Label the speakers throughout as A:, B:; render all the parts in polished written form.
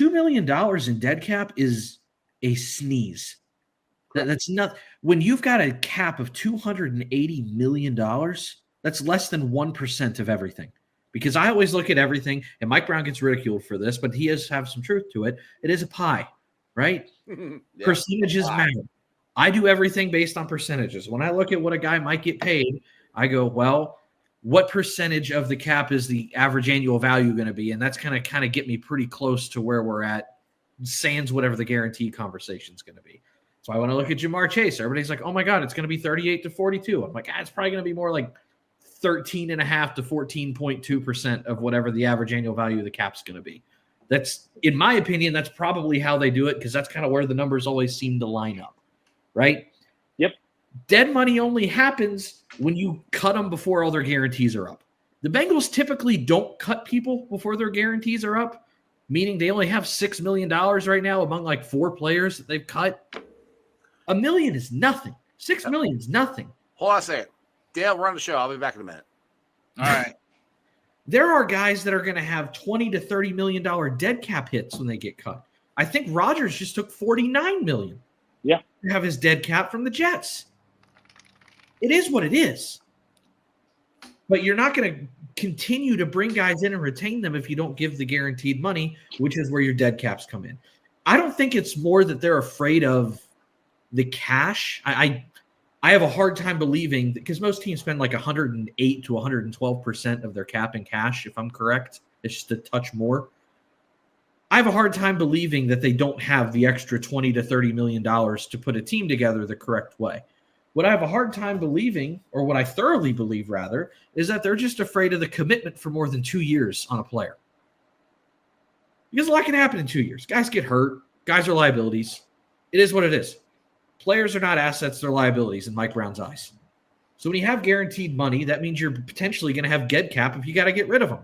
A: $2 million in dead cap is a sneeze. That's not when you've got a cap of $280 million, that's less than 1% of everything. Because I always look at everything, and Mike Brown gets ridiculed for this, but he has have some truth to it. It is a pie, right? Percentages matter. I do everything based on percentages. When I look at what a guy might get paid, I go, well, what percentage of the cap is the average annual value going to be? And that's kind of get me pretty close to where we're at, sans whatever the guarantee conversation is going to be. So I want to look at Jamar Chase. Everybody's like, oh my God, it's going to be 38 to 42. I'm like, it's probably going to be more like 13.5 to 14.2% of whatever the average annual value of the cap is going to be. That's, in my opinion, that's probably how they do it because that's kind of where the numbers always seem to line up, right?
B: Yep.
A: Dead money only happens when you cut them before all their guarantees are up. The Bengals typically don't cut people before their guarantees are up, meaning they only have $6 million right now among like 4 players that they've cut. $1 million is nothing. $6 million is nothing.
C: Hold on a second. Dale, run the show. I'll be back in a minute.
D: All right.
A: There are guys that are going to have $20 to $30 million dead cap hits when they get cut. I think Rodgers just took $49 million.
B: Yeah.
A: To have his dead cap from the Jets. It is what it is. But you're not going to continue to bring guys in and retain them if you don't give the guaranteed money, which is where your dead caps come in. I don't think it's more that they're afraid of the cash. I have a hard time believing because most teams spend like 108 to 112% of their cap in cash, if I'm correct. It's just a touch more. I have a hard time believing that they don't have the extra $20 to $30 million to put a team together the correct way. What I have a hard time believing, or what I thoroughly believe rather, is that they're just afraid of the commitment for more than 2 years on a player. Because a lot can happen in 2 years. Guys get hurt. Guys are liabilities. It is what it is. Players are not assets, they're liabilities in Mike Brown's eyes. So when you have guaranteed money, that means you're potentially going to have dead cap if you got to get rid of them.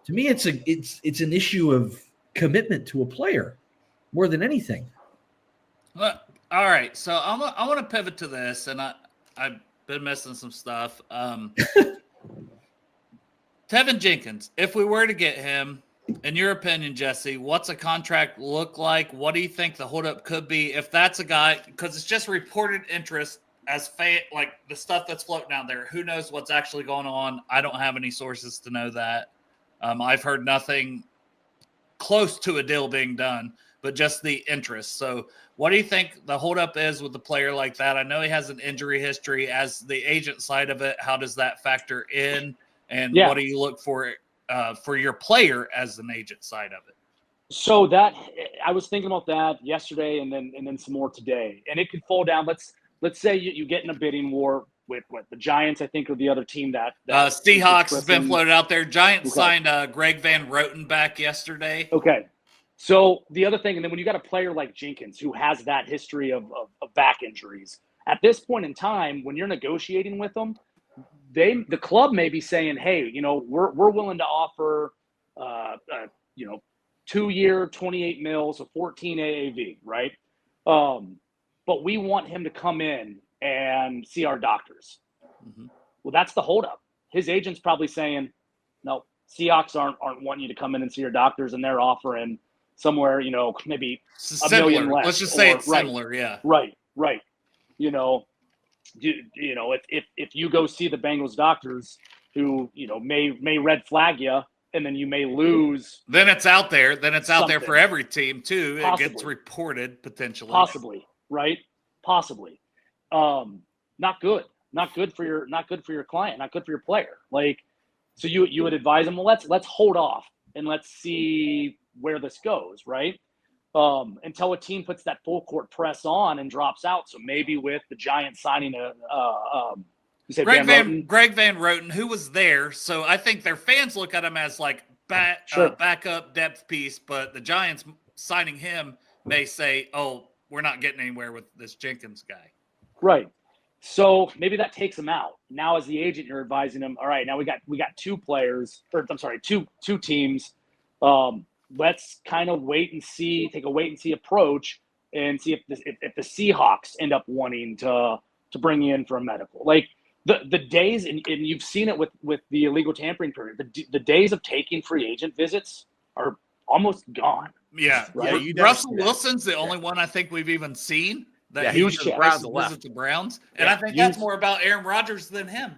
A: To me, it's an issue of commitment to a player more than anything.
D: Well, all right, so I want to pivot to this, and I've been missing some stuff. Tevin Jenkins, if we were to get him, in your opinion, Jesse, what's a contract look like? What do you think the holdup could be if that's a guy? Because it's just reported interest as like the stuff that's floating out there. Who knows what's actually going on? I don't have any sources to know that. I've heard nothing close to a deal being done, but just the interest. So what do you think the holdup is with a player like that? I know he has an injury history. As the agent side of it, how does that factor in? And what do you look for your player as an agent side of it?
B: So that I was thinking about that yesterday and then some more today. And it could fall down. Let's say you get in a bidding war with the Giants, I think, are the other team that
D: Seahawks has been floated out there. Giants signed Greg Van Roten back yesterday.
B: Okay. So the other thing, and then when you got a player like Jenkins who has that history of back injuries, at this point in time, when you're negotiating with them, the club may be saying, hey, we're willing to offer 2-year, 28 mil, so 14 AAV, right? But we want him to come in and see our doctors. Mm-hmm. Well, that's the holdup. His agent's probably saying, no, Seahawks aren't wanting you to come in and see your doctors, and they're offering somewhere, maybe $1 million less.
D: Let's just say it's similar, yeah.
B: Right. If you go see the Bengals doctors who, may red flag you, and then you may lose.
D: Then it's out there. Then it's out there for every team too. Possibly. It gets reported potentially.
B: Possibly, right? Possibly. Not good. Not good for your client. Not good for your player. Like, so you would advise them, well, let's hold off and let's see where this goes, right? Until a team puts that full court press on and drops out. So maybe with the Giants signing
D: Greg Van Roten, who was there. So I think their fans look at him as like backup depth piece, but the Giants signing him may say, oh, we're not getting anywhere with this Jenkins guy.
B: Right. So maybe that takes him out. Now as the agent, you're advising him, all right, now we got two teams. Let's kind of take a wait and see approach and see if the Seahawks end up wanting to bring you in for a medical. Like the days, and you've seen it with the illegal tampering period, the days of taking free agent visits are almost gone.
D: Yeah,
B: Right?
C: Yeah, you never
D: Russell
C: see that.
D: Wilson's the only one I think we've even seen that
C: Yeah,
D: he
C: he
D: was
C: was
B: the
C: Browns
D: to
C: left.
D: visit the Browns, and
B: Yeah,
D: I think
B: you-
D: that's more about Aaron Rodgers than him.